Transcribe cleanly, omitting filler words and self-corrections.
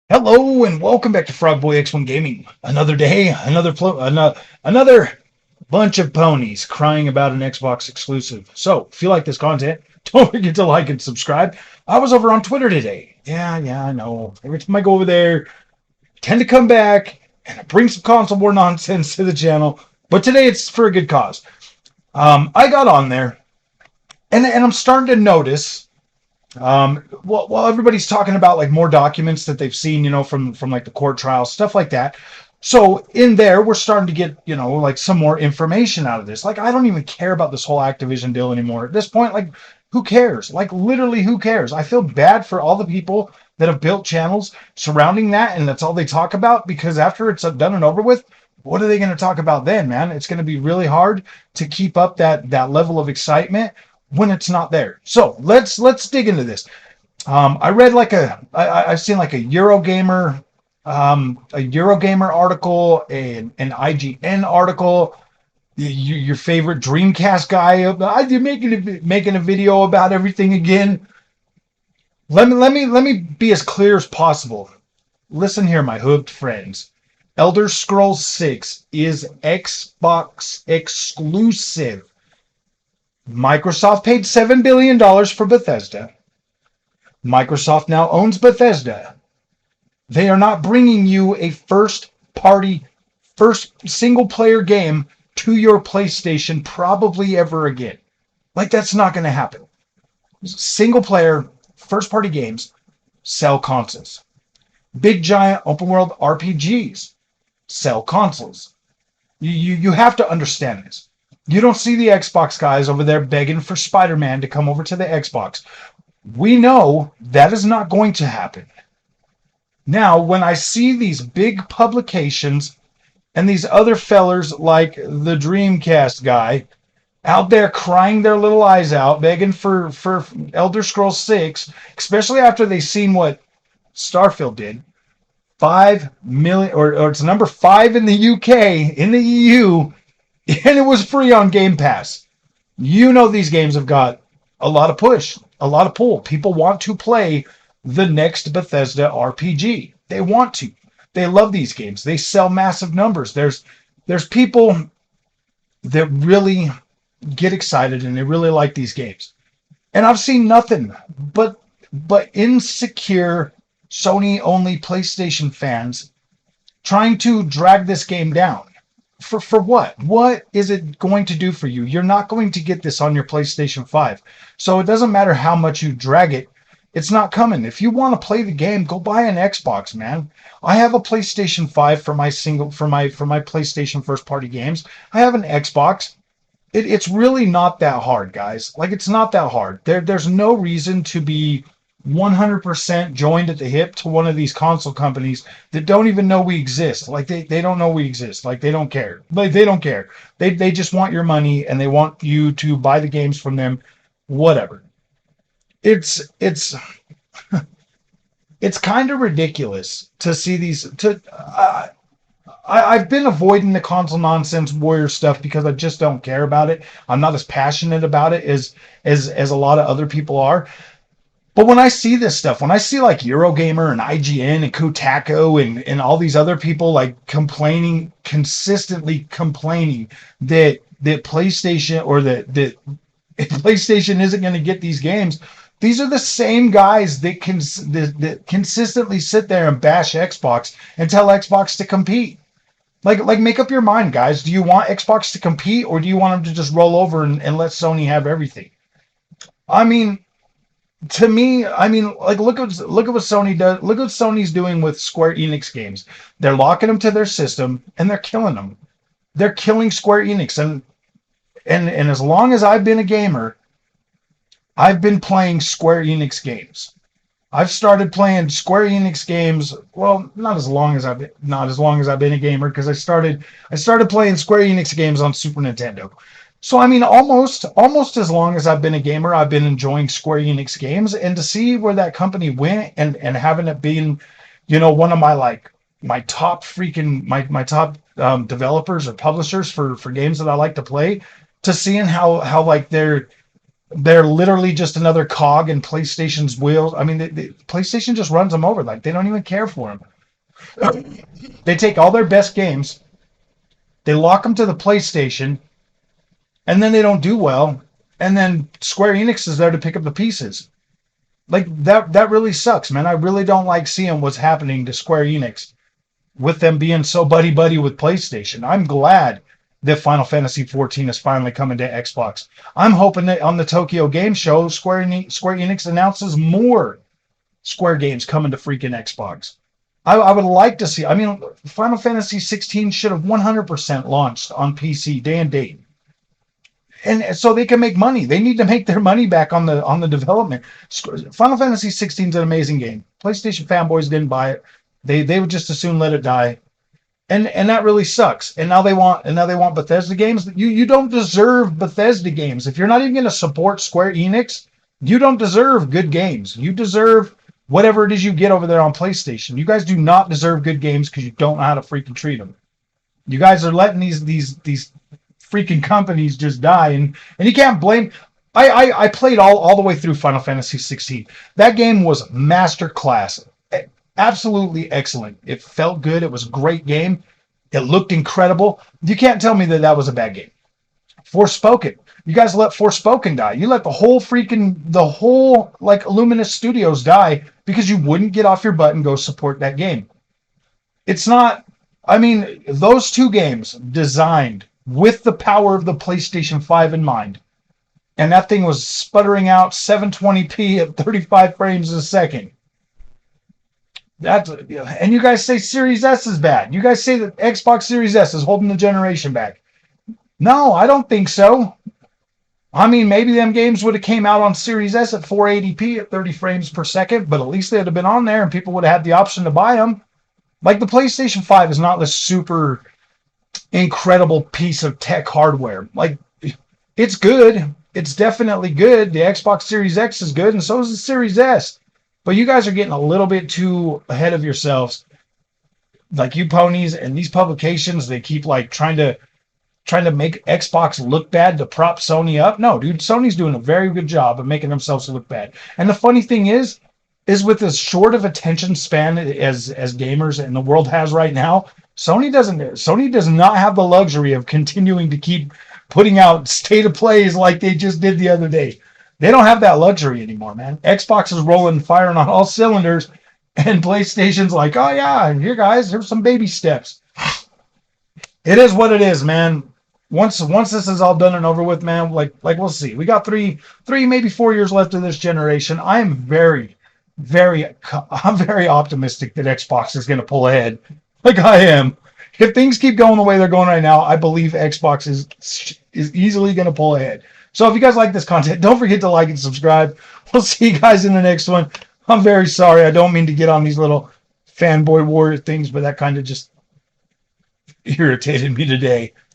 Hello and welcome back to Frog Boy X1 Gaming. Another day, another bunch of ponies crying about an Xbox exclusive. So, if you like this content, don't forget to like and subscribe. I was over on Twitter today. Yeah, I know. Every time I go over there, I tend to come back and I bring some console war nonsense to the channel. But today it's for a good cause. I got on there and I'm starting to notice. While everybody's talking about like more documents that they've seen, from like the court trials, stuff like that. So in there, we're starting to get, like some more information out of this. Like, I don't even care about this whole Activision deal anymore. At this point, like, who cares? Like, literally, who cares? I feel bad for all the people that have built channels surrounding that, and that's all they talk about. Because after it's done and over with, what are they going to talk about then, man? It's going to be really hard to keep up that level of excitement when it's not there. So let's dig into this. I read I've seen like a Eurogamer article, an IGN article. Your favorite Dreamcast guy, you're making a video about everything again. Let me be as clear as possible. Listen here, my hooked friends. Elder Scrolls 6 is Xbox exclusive. Microsoft paid $7 billion for Bethesda. Microsoft now owns Bethesda. They are not bringing you a first single player game to your PlayStation probably ever again. Like, that's not going to happen. Single player, first party games sell consoles. Big giant open world RPGs sell consoles. You have to understand this. You don't see the Xbox guys over there begging for Spider-Man to come over to the Xbox. We know that is not going to happen. Now, when I see these big publications and these other fellers like the Dreamcast guy out there crying their little eyes out, begging for Elder Scrolls 6, especially after they seen what Starfield did, 5 million, or it's number 5 in the UK, in the EU, and it was free on Game Pass. These games have got a lot of push, a lot of pull. People want to play the next Bethesda RPG. They want to. They love these games. They sell massive numbers. There's people that really get excited and they really like these games. And I've seen nothing but insecure Sony only PlayStation fans trying to drag this game down. For what? What is it going to do for you? You're not going to get this on your PlayStation 5. So it doesn't matter how much you drag it. It's not coming. If you want to play the game, go buy an Xbox, man. I have a PlayStation 5 for my PlayStation first party games. I have an Xbox. It's really not that hard, guys. Like, it's not that hard. There's no reason to be 100% joined at the hip to one of these console companies that don't even know we exist. Like, they don't know we exist. Like, they don't care. Like, they don't care. They just want your money and they want you to buy the games from them. Whatever. It's it's kind of ridiculous to see these. I've been avoiding the console nonsense warrior stuff because I just don't care about it. I'm not as passionate about it as a lot of other people are. But when I see this stuff, when I see like Eurogamer and IGN and Kotaku and all these other people like consistently complaining that PlayStation or that PlayStation isn't going to get these games, these are the same guys that consistently sit there and bash Xbox and tell Xbox to compete. Like, make up your mind, guys. Do you want Xbox to compete, or do you want them to just roll over and let Sony have everything? I mean, to me, like, look at what Sony does. Look what Sony's doing with Square Enix games. They're locking them to their system and they're killing them. They're killing Square Enix, and as long as I've been a gamer, I've been playing Square Enix games. I've started playing Square Enix games. Well, not as long as I've been a gamer, because I started playing Square Enix games on Super Nintendo. So almost as long as I've been a gamer, I've been enjoying Square Enix games, and to see where that company went and having it being, one of my top developers or publishers for games that I like to play, to seeing how like they're They're literally just another cog in PlayStation's wheels. I mean, PlayStation just runs them over. Like, they don't even care for them. They take all their best games, they lock them to the PlayStation, and then they don't do well. And then Square Enix is there to pick up the pieces. Like, that really sucks, man. I really don't like seeing what's happening to Square Enix with them being so buddy-buddy with PlayStation. I'm glad that Final Fantasy XIV is finally coming to Xbox. I'm hoping that on the Tokyo Game Show, Square Enix announces more Square games coming to freaking Xbox. I would like to see. I mean, Final Fantasy 16 should have 100% launched on PC day and date, and so they can make money. They need to make their money back on the development. Final Fantasy 16 is an amazing game. PlayStation fanboys didn't buy it. They would just as soon let it die, and that really sucks. And now they want Bethesda games. You don't deserve Bethesda games. If you're not even going to support Square Enix, you don't deserve good games. You deserve whatever it is you get over there on PlayStation. You guys do not deserve good games because you don't know how to freaking treat them. You guys are letting these freaking companies just die, and you can't blame. I played all the way through Final Fantasy 16. That game was masterclass, absolutely excellent. It felt good. It was a great game. It looked incredible. You can't tell me that was a bad game. Forspoken. You guys let Forspoken die. You let the whole like Illuminous Studios die because you wouldn't get off your butt and go support that game. It's not. I mean, those two games designed with the power of the PlayStation 5 in mind, and that thing was sputtering out 720p at 35 frames a second. And you guys say Series S is bad. You guys say that Xbox Series S is holding the generation back. No, I don't think so. I mean, maybe them games would have came out on Series S at 480p at 30 frames per second, but at least they'd have been on there and people would have had the option to buy them. Like, the PlayStation 5 is not this super incredible piece of tech hardware. Like, it's good. It's definitely good. The Xbox Series X is good, and so is the Series S. But you guys are getting a little bit too ahead of yourselves. Like, you ponies and these publications, they keep like trying to make Xbox look bad to prop Sony up. No, dude, Sony's doing a very good job of making themselves look bad. And the funny thing is with as short of attention span as gamers in the world has right now, Sony does not have the luxury of continuing to keep putting out state of plays like they just did the other day. They don't have that luxury anymore, man. Xbox is rolling, firing on all cylinders, and PlayStation's like, oh yeah, here guys, here's some baby steps. It is what it is, man. Once this is all done and over with, man, like we'll see. We got three, maybe 4 years left of this generation. I'm very optimistic that Xbox is going to pull ahead. Like, I am. If things keep going the way they're going right now, I believe Xbox is easily going to pull ahead. So if you guys like this content, don't forget to like and subscribe. We'll see you guys in the next one. I'm very sorry. I don't mean to get on these little fanboy warrior things, but that kind of just irritated me today.